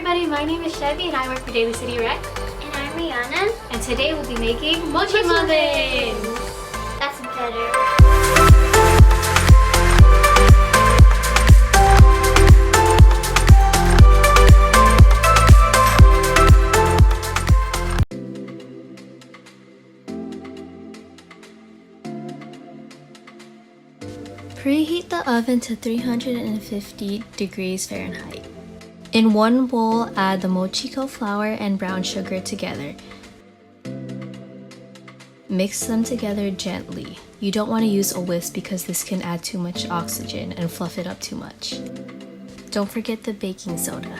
everybody, my name is Chevy and I work for Daly City Rec. And I'm Rihanna. And today we'll be making Mochi Muffins! That's better. Preheat the oven to 350 degrees Fahrenheit. In one bowl, add the mochiko flour and brown sugar together. Mix them together gently. You don't want to use a whisk because this can add too much oxygen and fluff it up too much. Don't forget the baking soda.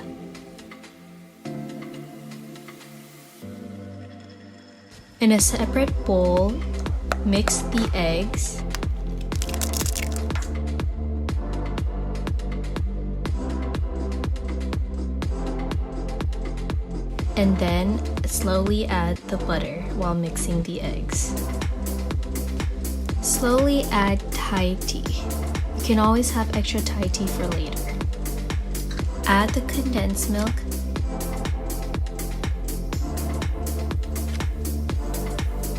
In a separate bowl, mix the eggs, and then slowly add the butter while mixing the eggs. Slowly add Thai tea. You can always have extra Thai tea for later. Add the condensed milk.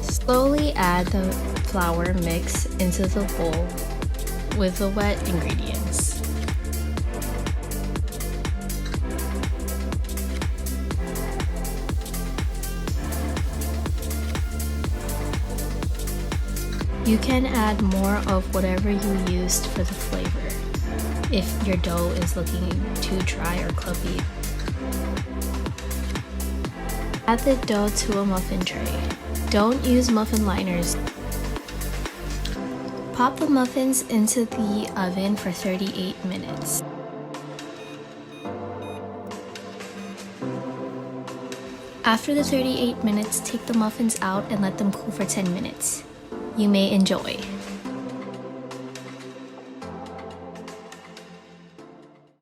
Slowly add the flour mix into the bowl with the wet ingredients. You can add more of whatever you used for the flavor if your dough is looking too dry or clumpy. Add the dough to a muffin tray. Don't use muffin liners. Pop the muffins into the oven for 38 minutes. After the 38 minutes, take the muffins out and let them cool for 10 minutes. You may enjoy.